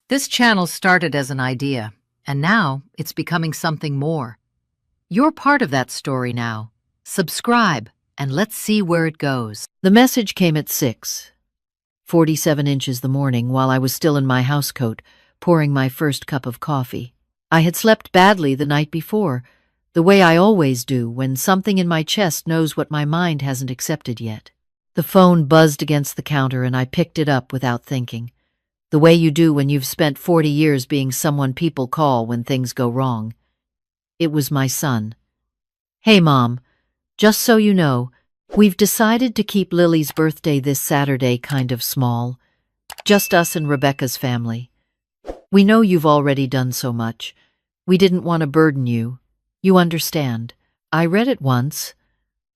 This channel started as an idea, and now it's becoming something more. You're part of that story now. Subscribe, and let's see where it goes. The message came at 6:47 the morning while I was still in my housecoat, pouring my first cup of coffee. I had slept badly the night before, the way I always do when something in my chest knows what my mind hasn't accepted yet. The phone buzzed against the counter and I picked it up without thinking, the way you do when you've spent 40 years being someone people call when things go wrong. It was my son. "Hey, Mom, just so you know, we've decided to keep Lily's birthday this Saturday kind of small. Just us and Rebecca's family. We know you've already done so much. We didn't want to burden you. You understand." I read it once,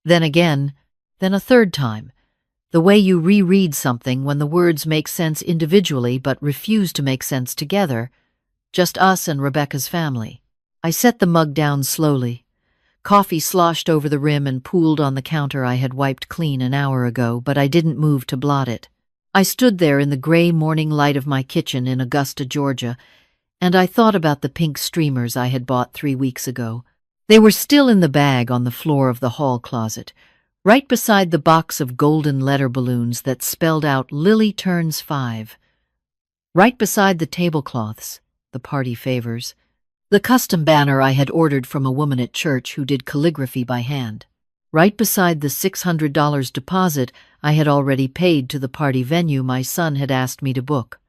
then again, then a third time. The way you reread something when the words make sense individually but refuse to make sense together. Just us and Rebecca's family. I set the mug down slowly. Coffee sloshed over the rim and pooled on the counter I had wiped clean an hour ago, but I didn't move to blot it. I stood there in the gray morning light of my kitchen in Augusta, Georgia, and I thought about the pink streamers I had bought 3 weeks ago. They were still in the bag on the floor of the hall closet, right beside the box of golden letter balloons that spelled out "Lily turns 5. Right beside the tablecloths, the party favors, the custom banner I had ordered from a woman at church who did calligraphy by hand. Right beside the $600 deposit I had already paid to the party venue my son had asked me to book.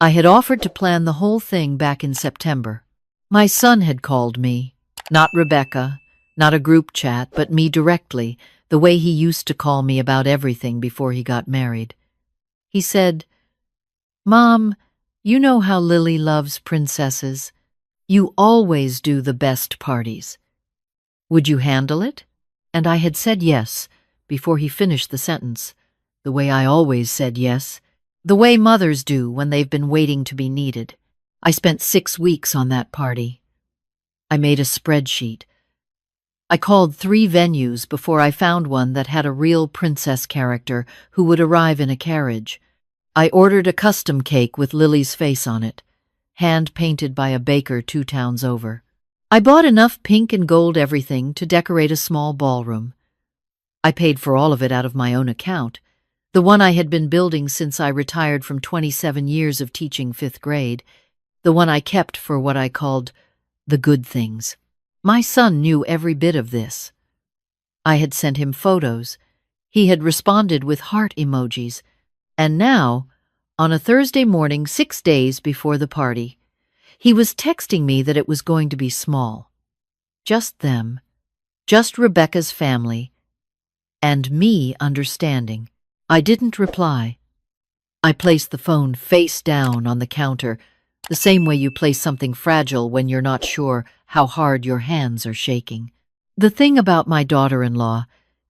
I had offered to plan the whole thing back in September. My son had called me, not Rebecca, not a group chat, but me directly, the way he used to call me about everything before he got married. He said, "Mom, you know how Lily loves princesses. You always do the best parties. Would you handle it?" And I had said yes before he finished the sentence, the way I always said yes, the way mothers do when they've been waiting to be needed. I spent 6 weeks on that party. I made a spreadsheet. I called 3 venues before I found one that had a real princess character who would arrive in a carriage. I ordered a custom cake with Lily's face on it, hand-painted by a baker 2 towns over. I bought enough pink and gold everything to decorate a small ballroom. I paid for all of it out of my own account, the one I had been building since I retired from 27 years of teaching 5th grade, the one I kept for what I called the good things. My son knew every bit of this. I had sent him photos. He had responded with heart emojis. And now, on a Thursday morning 6 days before the party, he was texting me that it was going to be small. Just them, just Rebecca's family, and me understanding. I didn't reply. I placed the phone face down on the counter, the same way you place something fragile when you're not sure how hard your hands are shaking. The thing about my daughter-in-law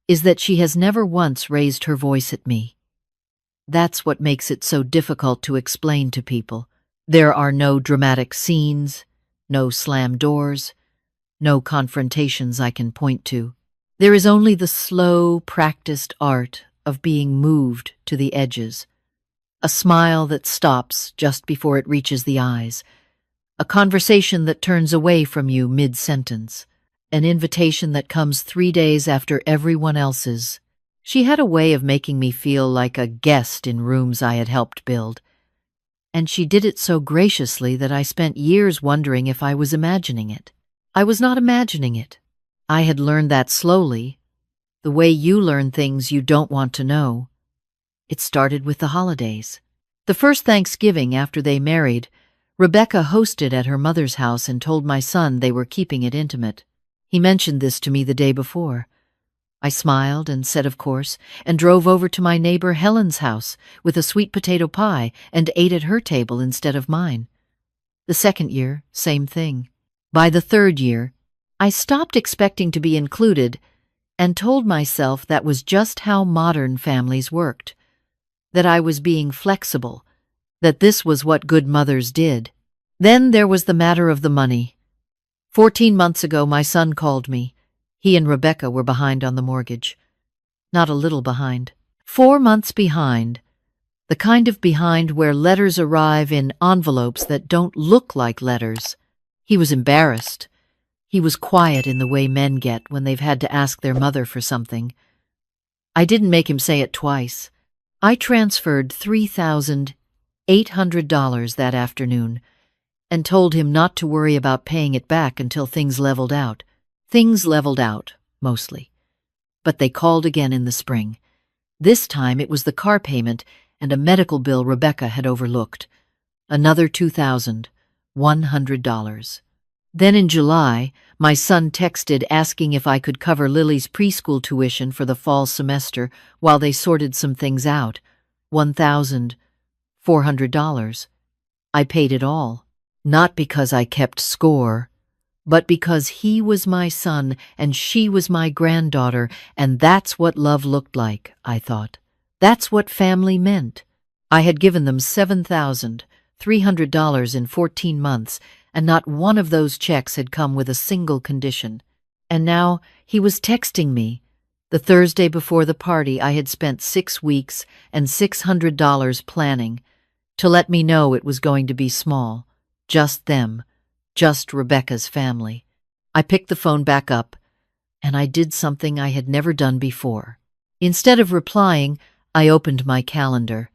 is that she has never once raised her voice at me. That's what makes it so difficult to explain to people. There are no dramatic scenes, no slam doors, no confrontations I can point to. There is only the slow, practiced art of being moved to the edges. A smile that stops just before it reaches the eyes. A conversation that turns away from you mid-sentence. An invitation that comes 3 days after everyone else's. She had a way of making me feel like a guest in rooms I had helped build. And she did it so graciously that I spent years wondering if I was imagining it. I was not imagining it. I had learned that slowly, the way you learn things you don't want to know. It started with the holidays. The first Thanksgiving after they married, Rebecca hosted at her mother's house and told my son they were keeping it intimate. He mentioned this to me the day before. I smiled and said of course, and drove over to my neighbor Helen's house with a sweet potato pie and ate at her table instead of mine. The second year, same thing. By the third year, I stopped expecting to be included and told myself that was just how modern families worked. That I was being flexible, that this was what good mothers did. Then there was the matter of the money. 14 months ago, my son called me. He and Rebecca were behind on the mortgage. Not a little behind. 4 months behind, The kind of behind where letters arrive in envelopes that don't look like letters. He was embarrassed. He was quiet in the way men get when they've had to ask their mother for something. I didn't make him say it twice. I transferred $3,800 that afternoon and told him not to worry about paying it back until things leveled out. Things leveled out, mostly. But they called again in the spring. This time it was the car payment and a medical bill Rebecca had overlooked. Another $2,100. Then in July, my son texted asking if I could cover Lily's preschool tuition for the fall semester while they sorted some things out. $1,400. I paid it all, not because I kept score, but because he was my son and she was my granddaughter, and that's what love looked like, I thought. That's what family meant. I had given them $7,300 in 14 months, and not one of those checks had come with a single condition. And now he was texting me. The Thursday before the party, I had spent 6 weeks and $600 planning to let me know it was going to be small. Just them. Just Rebecca's family. I picked the phone back up, and I did something I had never done before. Instead of replying, I opened my calendar.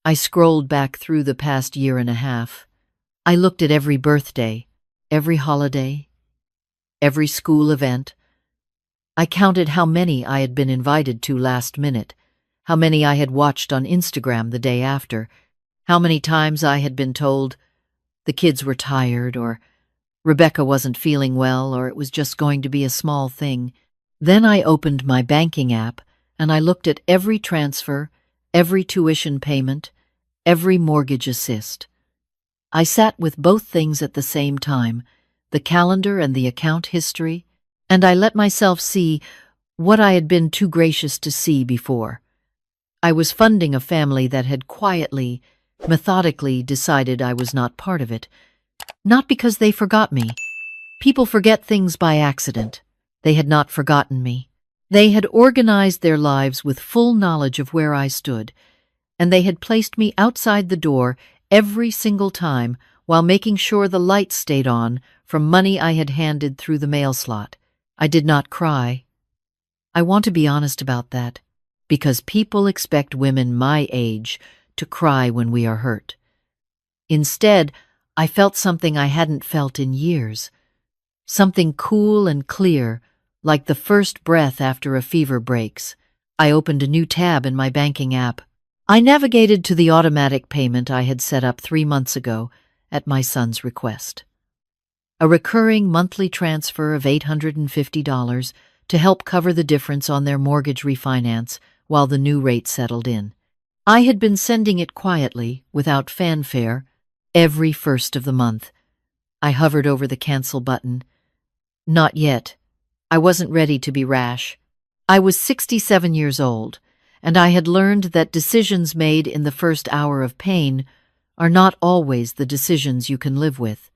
I scrolled back through the past year and a half. I looked at every birthday, every holiday, every school event. I counted how many I had been invited to last minute, how many I had watched on Instagram the day after, how many times I had been told the kids were tired, or Rebecca wasn't feeling well, or it was just going to be a small thing. Then I opened my banking app, and I looked at every transfer, every tuition payment, every mortgage assist. I sat with both things at the same time, the calendar and the account history, and I let myself see what I had been too gracious to see before. I was funding a family that had quietly, methodically decided I was not part of it. Not because they forgot me. People forget things by accident. They had not forgotten me. They had organized their lives with full knowledge of where I stood, and they had placed me outside the door every single time while making sure the lights stayed on from money I had handed through the mail slot. I did not cry. I want to be honest about that, because people expect women my age to cry when we are hurt. Instead, I felt something I hadn't felt in years. Something cool and clear, like the first breath after a fever breaks. I opened a new tab in my banking app. I navigated to the automatic payment I had set up 3 months ago at my son's request. A recurring monthly transfer of $850 to help cover the difference on their mortgage refinance while the new rate settled in. I had been sending it quietly, without fanfare, every first of the month. I hovered over the cancel button. Not yet. I wasn't ready to be rash. I was 67 years old, and I had learned that decisions made in the first hour of pain are not always the decisions you can live with.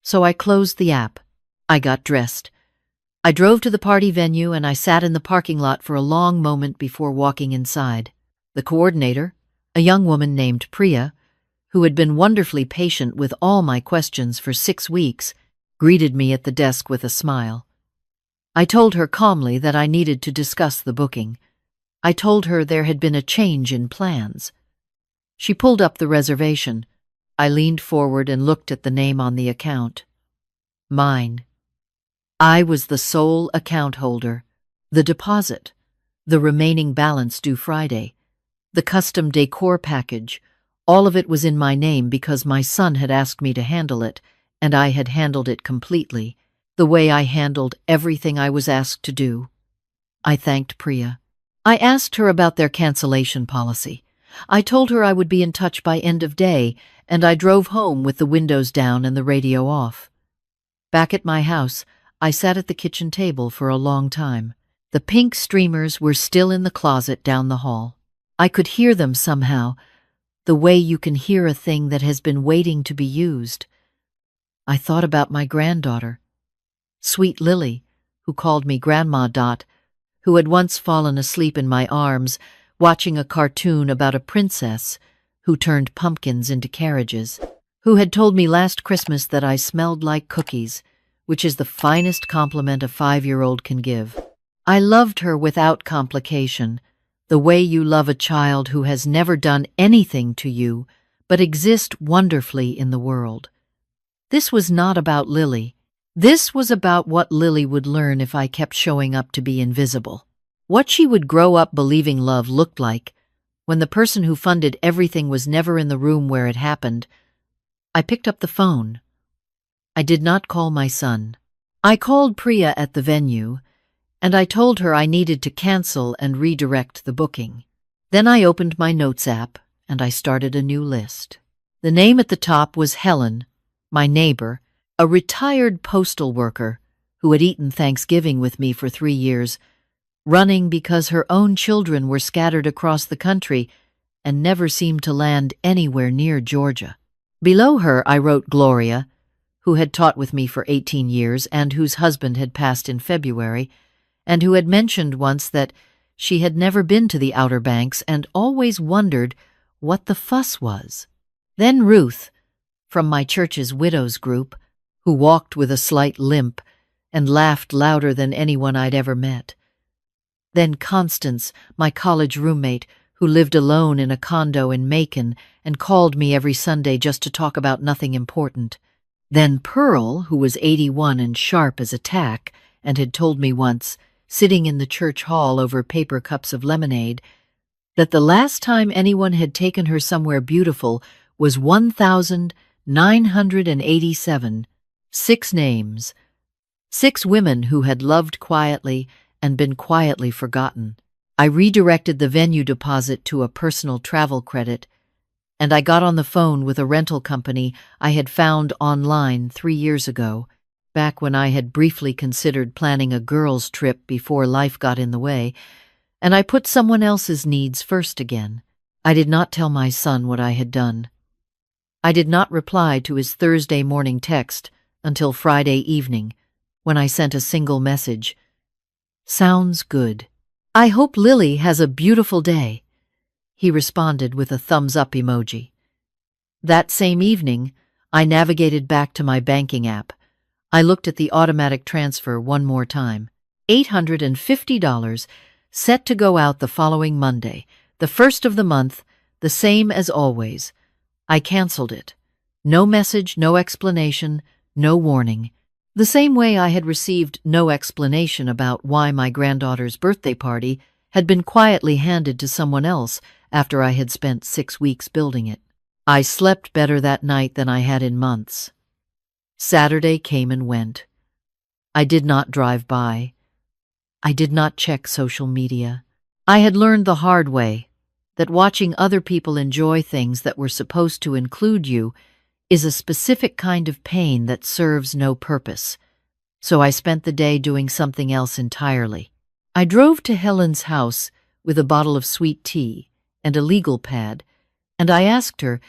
So I closed the app. I got dressed. I drove to the party venue and I sat in the parking lot for a long moment before walking inside. The coordinator, a young woman named Priya, who had been wonderfully patient with all my questions for 6 weeks, greeted me at the desk with a smile. I told her calmly that I needed to discuss the booking. I told her there had been a change in plans. She pulled up the reservation. I leaned forward and looked at the name on the account. Mine. I was the sole account holder. The deposit. The remaining balance due Friday. The custom decor package. All of it was in my name because my son had asked me to handle it, and I had handled it completely, the way I handled everything I was asked to do. I thanked Priya. I asked her about their cancellation policy. I told her I would be in touch by end of day, and I drove home with the windows down and the radio off. Back at my house, I sat at the kitchen table for a long time. The pink streamers were still in the closet down the hall. I could hear them somehow, the way you can hear a thing that has been waiting to be used. I thought about my granddaughter, sweet Lily, who called me Grandma Dot, who had once fallen asleep in my arms watching a cartoon about a princess who turned pumpkins into carriages, who had told me last Christmas that I smelled like cookies, which is the finest compliment a 5-year-old can give. I loved her without complication, the way you love a child who has never done anything to you but exist wonderfully in the world. This was not about Lily. This was about what Lily would learn if I kept showing up to be invisible. What she would grow up believing love looked like when the person who funded everything was never in the room where it happened. I picked up the phone. I did not call my son. I called Priya at the venue, and I told her I needed to cancel and redirect the booking. Then I opened my notes app, and I started a new list. The name at the top was Helen, my neighbor, a retired postal worker who had eaten Thanksgiving with me for 3 years, running because her own children were scattered across the country and never seemed to land anywhere near Georgia. Below her I wrote Gloria, who had taught with me for 18 years and whose husband had passed in February, and who had mentioned once that she had never been to the Outer Banks and always wondered what the fuss was. Then Ruth, from my church's widows group, who walked with a slight limp and laughed louder than anyone I'd ever met. Then Constance, my college roommate, who lived alone in a condo in Macon and called me every Sunday just to talk about nothing important. Then Pearl, who was 81 and sharp as a tack, and had told me once, sitting in the church hall over paper cups of lemonade, that the last time anyone had taken her somewhere beautiful was 1,987. 6 names. 6 women who had loved quietly and been quietly forgotten. I redirected the venue deposit to a personal travel credit, and I got on the phone with a rental company I had found online 3 years ago, back when I had briefly considered planning a girls' trip before life got in the way, and I put someone else's needs first again. I did not tell my son what I had done. I did not reply to his Thursday morning text until Friday evening, when I sent a single message. "Sounds good. I hope Lily has a beautiful day." He responded with a thumbs-up emoji. That same evening, I navigated back to my banking app. I looked at the automatic transfer one more time. $850, set to go out the following Monday, the 1st of the month, the same as always. I canceled it. No message, no explanation, no warning. The same way I had received no explanation about why my granddaughter's birthday party had been quietly handed to someone else after I had spent 6 weeks building it. I slept better that night than I had in months. Saturday came and went. I did not drive by. I did not check social media. I had learned the hard way that watching other people enjoy things that were supposed to include you is a specific kind of pain that serves no purpose. So I spent the day doing something else entirely. I drove to Helen's house with a bottle of sweet tea and a legal pad, and I asked her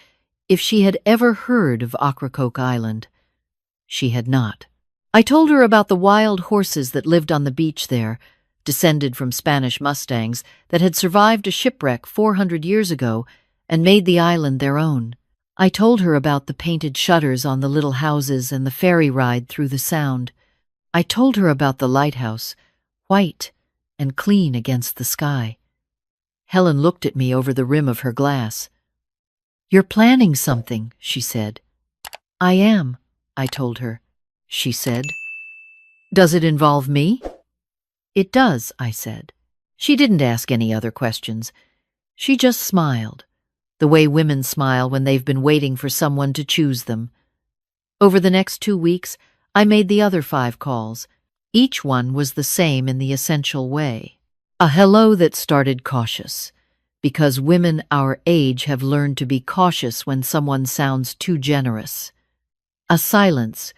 if she had ever heard of Ocracoke Island. She had not. I told her about the wild horses that lived on the beach there, descended from Spanish Mustangs that had survived a shipwreck 400 years ago and made the island their own. I told her about the painted shutters on the little houses and the ferry ride through the Sound. I told her about the lighthouse, white and clean against the sky. Helen looked at me over the rim of her glass. "You're planning something," she said. "I am," I told her. She said, "Does it involve me?" "It does," I said. She didn't ask any other questions. She just smiled, the way women smile when they've been waiting for someone to choose them. Over the next 2 weeks, I made the other 5 calls. Each one was the same in the essential way. A hello that started cautious, because women our age have learned to be cautious when someone sounds too generous. A silence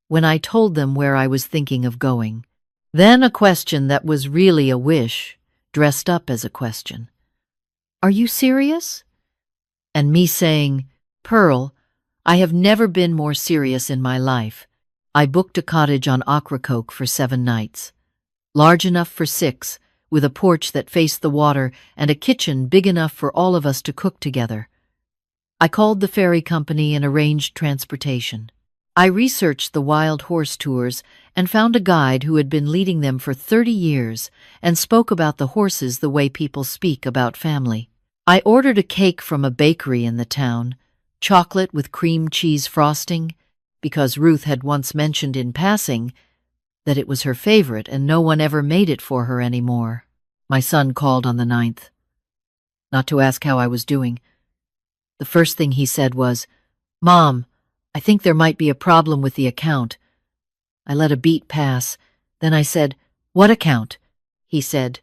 when I told them where I was thinking of going. Then a question that was really a wish, dressed up as a question. "Are you serious?" And me saying, "Pearl, I have never been more serious in my life." I booked a cottage on Ocracoke for 7 nights. Large enough for 6, with a porch that faced the water and a kitchen big enough for all of us to cook together. I called the ferry company and arranged transportation. I researched the wild horse tours and found a guide who had been leading them for 30 years and spoke about the horses the way people speak about family. I ordered a cake from a bakery in the town, chocolate with cream cheese frosting, because Ruth had once mentioned in passing that it was her favorite and no one ever made it for her anymore. My son called on the 9th, not to ask how I was doing. The first thing he said was, "Mom, I think there might be a problem with the account." I let a beat pass. Then I said, "What account?" He said,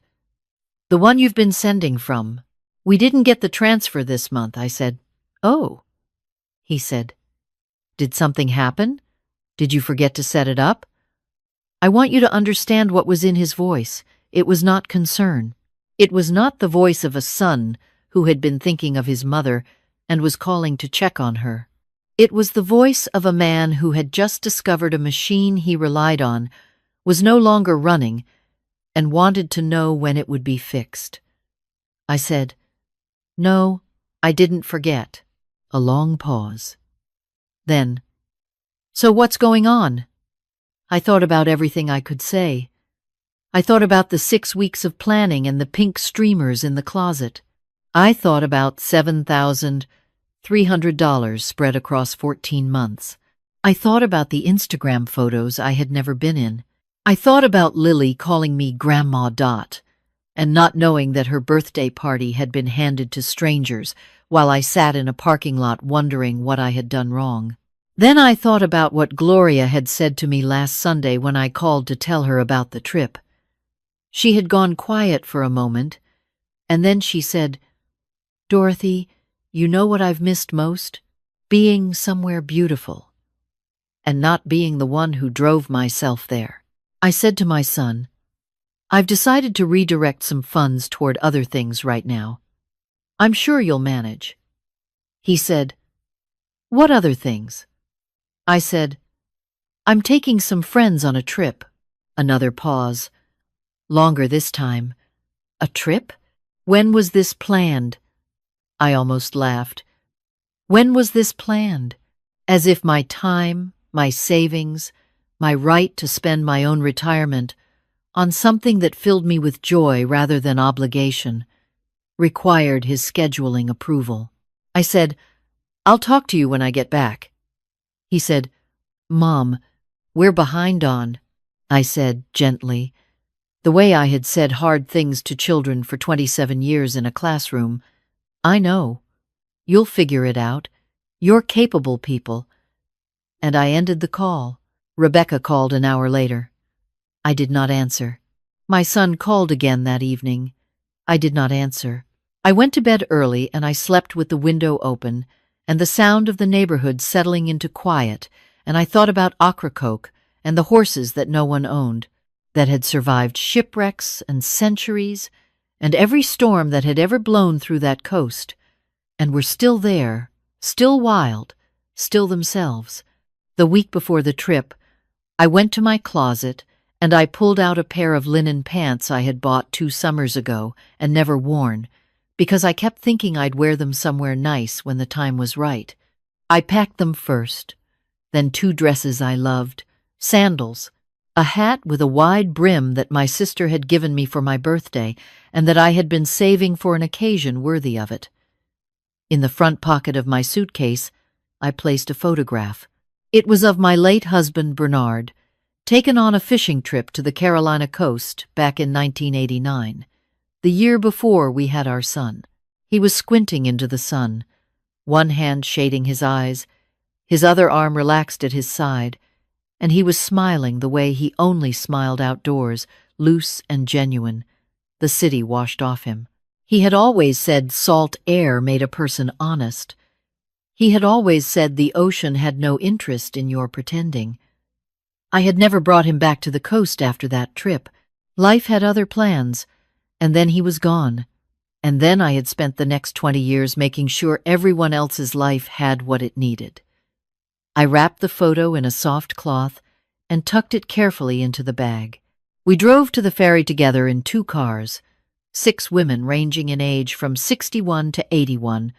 "The one you've been sending from. We didn't get the transfer this month." I said, "Oh." He said, "Did something happen? Did you forget to set it up?" I want you to understand what was in his voice. It was not concern. It was not the voice of a son who had been thinking of his mother and was calling to check on her. It was the voice of a man who had just discovered a machine he relied on was no longer running and wanted to know when it would be fixed. I said, "No, I didn't forget." A long pause. Then, "So what's going on?" I thought about everything I could say. I thought about the 6 weeks of planning and the pink streamers in the closet. I thought about $7,300 spread across 14 months. I thought about the Instagram photos I had never been in. I thought about Lily calling me Grandma Dot and not knowing that her birthday party had been handed to strangers while I sat in a parking lot wondering what I had done wrong. Then I thought about what Gloria had said to me last Sunday when I called to tell her about the trip. She had gone quiet for a moment, and then she said, "Dorothy, you know what I've missed most? Being somewhere beautiful, and not being the one who drove myself there." I said to my son, "I've decided to redirect some funds toward other things right now. I'm sure you'll manage." He said, "What other things?" I said, "I'm taking some friends on a trip." Another pause. Longer this time. A trip? When was this planned? I almost laughed. When was this planned? As if my time, my savings, my right to spend my own retirement on something that filled me with joy rather than obligation required his scheduling approval. I said, "I'll talk to you when I get back." He said, "Mom, we're behind on," I said gently, the way I had said hard things to children for 27 years in a classroom. "I know. You'll figure it out. You're capable people." And I ended the call. Rebecca called an hour later. I did not answer. My son called again that evening. I did not answer. I went to bed early and I slept with the window open and the sound of the neighborhood settling into quiet, and I thought about Ocracoke and the horses that no one owned, that had survived shipwrecks and centuries and every storm that had ever blown through that coast, and were still there, still wild, still themselves. The week before the trip, I went to my closet and I pulled out a pair of linen pants I had bought 2 summers ago and never worn, because I kept thinking I'd wear them somewhere nice when the time was right. I packed them first, then 2 dresses I loved, sandals, a hat with a wide brim that my sister had given me for my birthday and that I had been saving for an occasion worthy of it. In the front pocket of my suitcase, I placed a photograph. It was of my late husband, Bernard, taken on a fishing trip to the Carolina coast back in 1989, the year before we had our son. He was squinting into the sun, one hand shading his eyes, his other arm relaxed at his side, and he was smiling the way he only smiled outdoors, loose and genuine. The city washed off him. He had always said salt air made a person honest. He had always said the ocean had no interest in your pretending. I had never brought him back to the coast after that trip. Life had other plans, and then he was gone. And then I had spent the next 20 years making sure everyone else's life had what it needed. I wrapped the photo in a soft cloth and tucked it carefully into the bag. We drove to the ferry together in 2 cars, 6 women ranging in age from 61 to 81,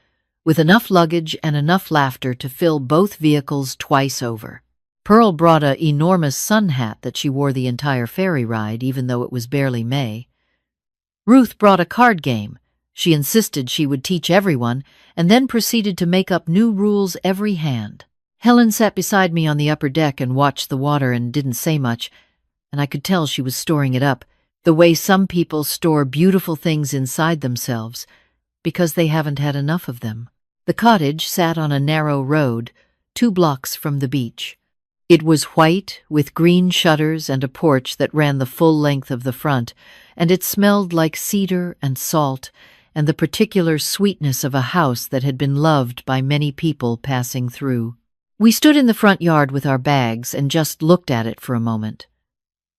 with enough luggage and enough laughter to fill both vehicles twice over. Pearl brought an enormous sun hat that she wore the entire ferry ride, even though it was barely May. Ruth brought a card game. She insisted she would teach everyone, and then proceeded to make up new rules every hand. Helen sat beside me on the upper deck and watched the water and didn't say much, and I could tell she was storing it up, the way some people store beautiful things inside themselves, because they haven't had enough of them. The cottage sat on a narrow road, 2 blocks from the beach. It was white, with green shutters and a porch that ran the full length of the front, and it smelled like cedar and salt and the particular sweetness of a house that had been loved by many people passing through. We stood in the front yard with our bags and just looked at it for a moment.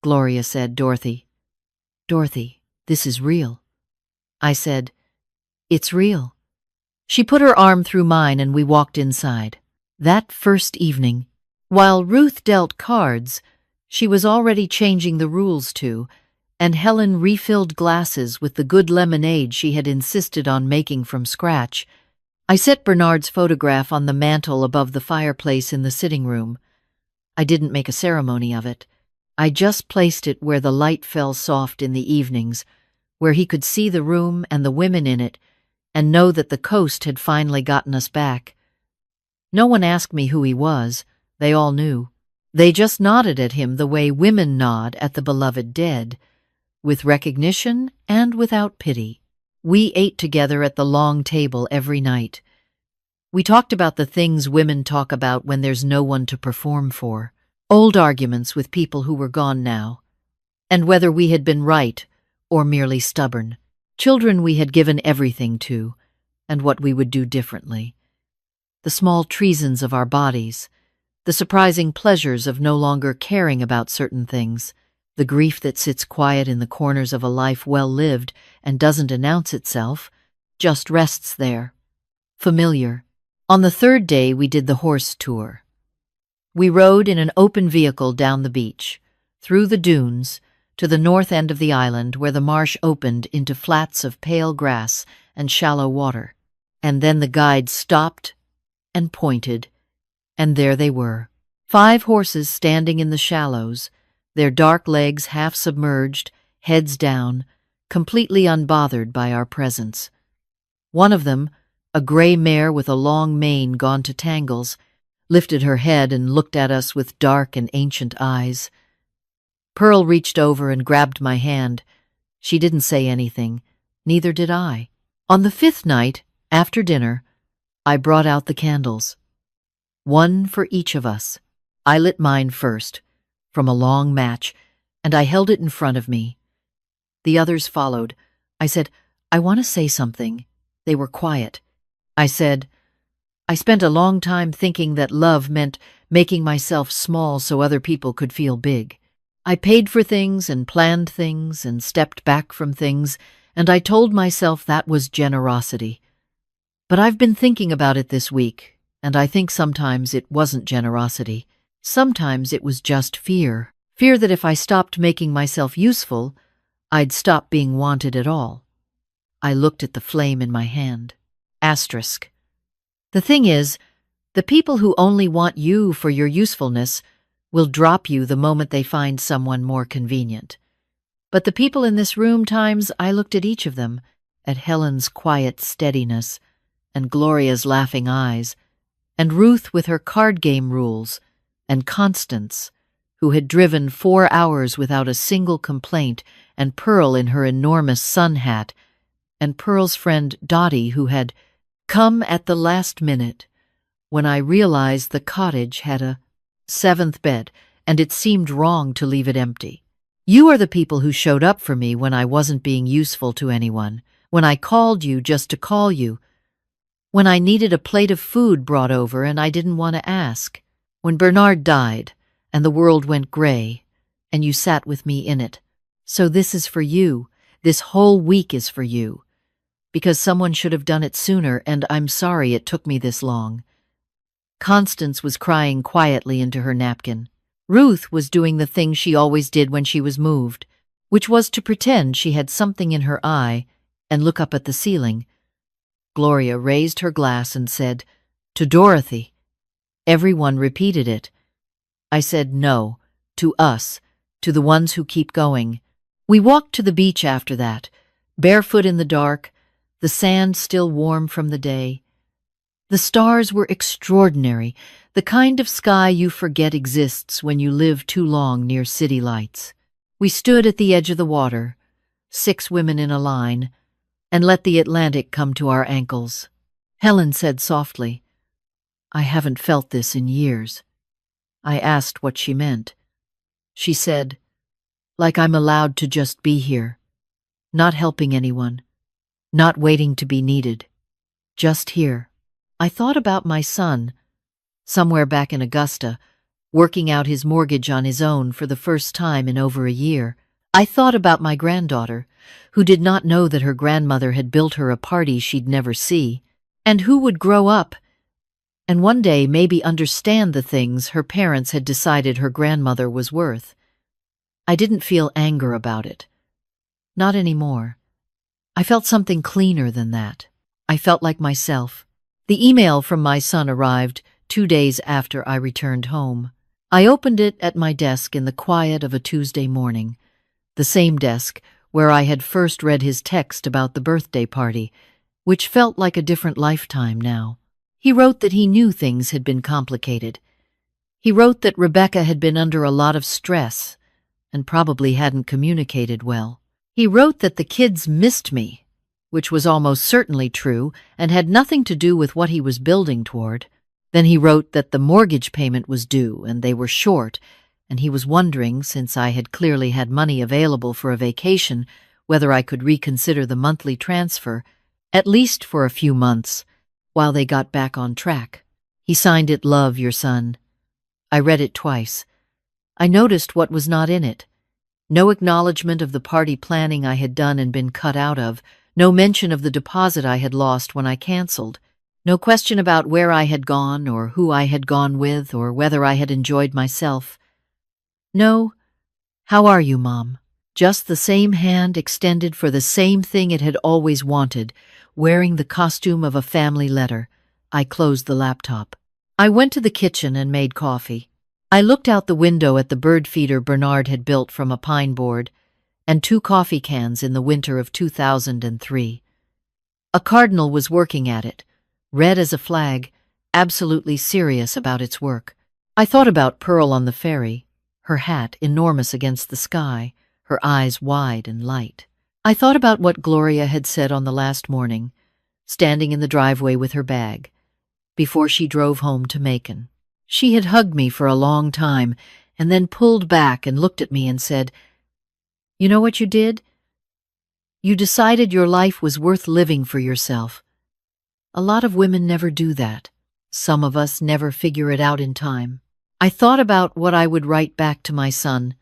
Gloria said, Dorothy, this is real." I said, "It's real." She put her arm through mine and we walked inside. That first evening, while Ruth dealt cards, she was already changing the rules too, and Helen refilled glasses with the good lemonade she had insisted on making from scratch. I set Bernard's photograph on the mantel above the fireplace in the sitting room. I didn't make a ceremony of it. I just placed it where the light fell soft in the evenings, where he could see the room and the women in it, and know that the coast had finally gotten us back. No one asked me who he was. They all knew. They just nodded at him the way women nod at the beloved dead, with recognition and without pity. We ate together at the long table every night. We talked about the things women talk about when there's no one to perform for. Old arguments with people who were gone now, and whether we had been right or merely stubborn. Children we had given everything to, and what we would do differently. The small treasons of our bodies, the surprising pleasures of no longer caring about certain things, the grief that sits quiet in the corners of a life well lived and doesn't announce itself, just rests there, familiar. On the 3rd day we did the horse tour. We rode in an open vehicle down the beach, through the dunes, to the north end of the island where the marsh opened into flats of pale grass and shallow water. And then the guide stopped and pointed, and there they were, 5 horses standing in the shallows, their dark legs half submerged, heads down, completely unbothered by our presence. One of them, a gray mare with a long mane gone to tangles, lifted her head and looked at us with dark and ancient eyes. Pearl reached over and grabbed my hand. She didn't say anything, neither did I. On the 5th night, after dinner, I brought out the candles. 1 for each of us. I lit mine first, from a long match, and I held it in front of me. The others followed. I said, "I want to say something." They were quiet. I said, "I spent a long time thinking that love meant making myself small so other people could feel big. I paid for things and planned things and stepped back from things, and I told myself that was generosity. But I've been thinking about it this week, and I think sometimes it wasn't generosity. Sometimes it was just fear. Fear that if I stopped making myself useful, I'd stop being wanted at all." I looked at the flame in my hand. Asterisk. The thing is, the people who only want you for your usefulness will drop you the moment they find someone more convenient. But the people in this room, times I looked at each of them, at Helen's quiet steadiness, and Gloria's laughing eyes, and Ruth with her card game rules, and Constance, who had driven 4 hours without a single complaint, and Pearl in her enormous sun hat, and Pearl's friend Dottie, who had come at the last minute, when I realized the cottage had a 7th bed, and it seemed wrong to leave it empty. You are the people who showed up for me when I wasn't being useful to anyone, when I called you just to call you, when I needed a plate of food brought over and I didn't want to ask, when Bernard died and the world went gray, and you sat with me in it. So this is for you. This whole week is for you. Because someone should have done it sooner, and I'm sorry it took me this long. Constance was crying quietly into her napkin. Ruth was doing the thing she always did when she was moved, which was to pretend she had something in her eye and look up at the ceiling. Gloria raised her glass and said, "To Dorothy." Everyone repeated it. I said, "No, to us, to the ones who keep going." We walked to the beach after that, barefoot in the dark, the sand still warm from the day. The stars were extraordinary, the kind of sky you forget exists when you live too long near city lights. We stood at the edge of the water, 6 women in a line, and let the Atlantic come to our ankles. Helen said softly, "I haven't felt this in years." I asked what she meant. She said, "Like I'm allowed to just be here, not helping anyone, not waiting to be needed, just here." I thought about my son, somewhere back in Augusta, working out his mortgage on his own for the first time in over a year. I thought about my granddaughter, who did not know that her grandmother had built her a party she'd never see, and who would grow up and one day maybe understand the things her parents had decided her grandmother was worth. I didn't feel anger about it. Not anymore. I felt something cleaner than that. I felt like myself. The email from my son arrived 2 days after I returned home. I opened it at my desk in the quiet of a Tuesday morning, the same desk where I had first read his text about the birthday party, which felt like a different lifetime now. He wrote that he knew things had been complicated. He wrote that Rebecca had been under a lot of stress and probably hadn't communicated well. He wrote that the kids missed me, which was almost certainly true and had nothing to do with what he was building toward. Then he wrote that the mortgage payment was due and they were short, and he was wondering, since I had clearly had money available for a vacation, whether I could reconsider the monthly transfer, at least for a few months, while they got back on track. He signed it, "Love, your son." I read it twice. I noticed what was not in it. No acknowledgement of the party planning I had done and been cut out of, no mention of the deposit I had lost when I canceled, no question about where I had gone or who I had gone with or whether I had enjoyed myself. No, "How are you, Mom?" Just the same hand extended for the same thing it had always wanted, wearing the costume of a family letter. I closed the laptop. I went to the kitchen and made coffee. I looked out the window at the bird feeder Bernard had built from a pine board and 2 coffee cans in the winter of 2003. A cardinal was working at it, red as a flag, absolutely serious about its work. I thought about Pearl on the ferry, her hat enormous against the sky, her eyes wide and light. I thought about what Gloria had said on the last morning, standing in the driveway with her bag, before she drove home to Macon. She had hugged me for a long time and then pulled back and looked at me and said, "You know what you did? You decided your life was worth living for yourself. A lot of women never do that. Some of us never figure it out in time." I thought about what I would write back to my son.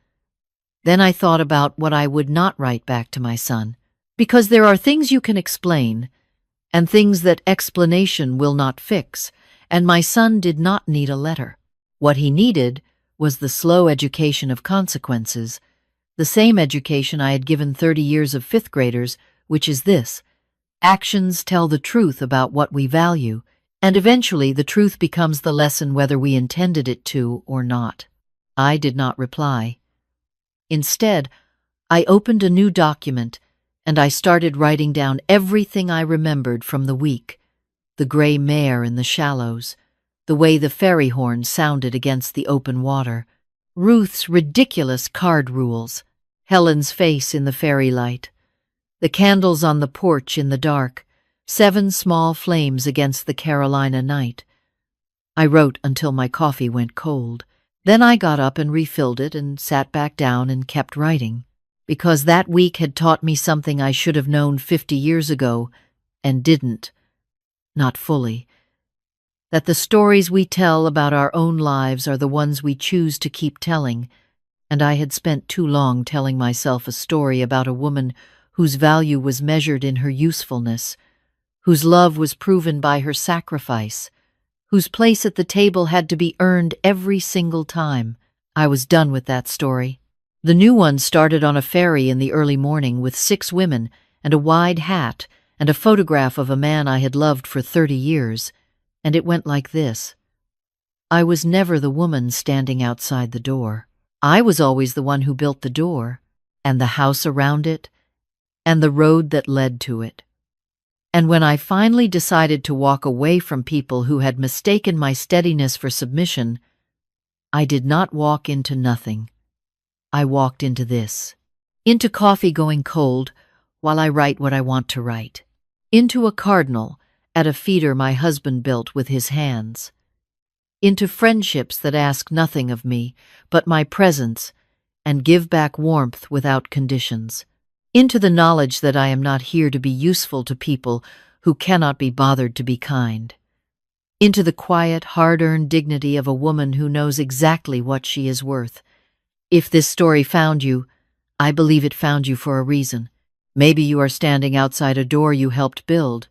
Then I thought about what I would not write back to my son, because there are things you can explain and things that explanation will not fix, and my son did not need a letter. What he needed was the slow education of consequences, the same education I had given 30 years of 5th graders, which is this: actions tell the truth about what we value, and eventually the truth becomes the lesson whether we intended it to or not. I did not reply. Instead, I opened a new document and I started writing down everything I remembered from the week: the gray mare in the shallows, the way the ferry horn sounded against the open water, Ruth's ridiculous card rules, Helen's face in the fairy light, the candles on the porch in the dark, 7 small flames against the Carolina night. I wrote until my coffee went cold. Then I got up and refilled it and sat back down and kept writing, because that week had taught me something I should have known 50 years ago and didn't, not fully. That the stories we tell about our own lives are the ones we choose to keep telling, and I had spent too long telling myself a story about a woman whose value was measured in her usefulness, whose love was proven by her sacrifice, whose place at the table had to be earned every single time. I was done with that story. The new one started on a ferry in the early morning with 6 women and a wide hat and a photograph of a man I had loved for 30 years, and it went like this. I was never the woman standing outside the door. I was always the one who built the door, and the house around it, and the road that led to it. And when I finally decided to walk away from people who had mistaken my steadiness for submission, I did not walk into nothing. I walked into this. Into coffee going cold while I write what I want to write. Into a cardinal at a feeder my husband built with his hands. Into friendships that ask nothing of me but my presence and give back warmth without conditions. Into the knowledge that I am not here to be useful to people who cannot be bothered to be kind. Into the quiet, hard-earned dignity of a woman who knows exactly what she is worth. If this story found you, I believe it found you for a reason. Maybe you are standing outside a door you helped build,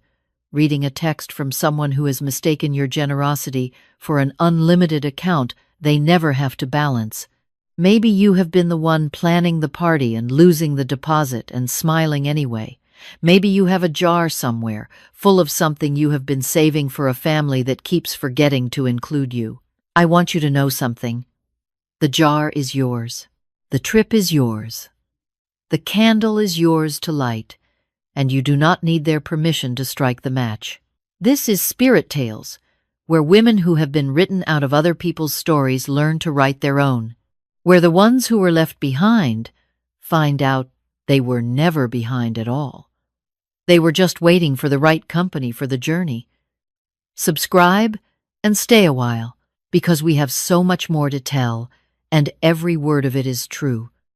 reading a text from someone who has mistaken your generosity for an unlimited account they never have to balance. Maybe you have been the one planning the party and losing the deposit and smiling anyway. Maybe you have a jar somewhere, full of something you have been saving for a family that keeps forgetting to include you. I want you to know something. The jar is yours. The trip is yours. The candle is yours to light, and you do not need their permission to strike the match. This is Spirit Tales, where women who have been written out of other people's stories learn to write their own, where the ones who were left behind find out they were never behind at all. They were just waiting for the right company for the journey. Subscribe and stay a while, because we have so much more to tell, and every word of it is true.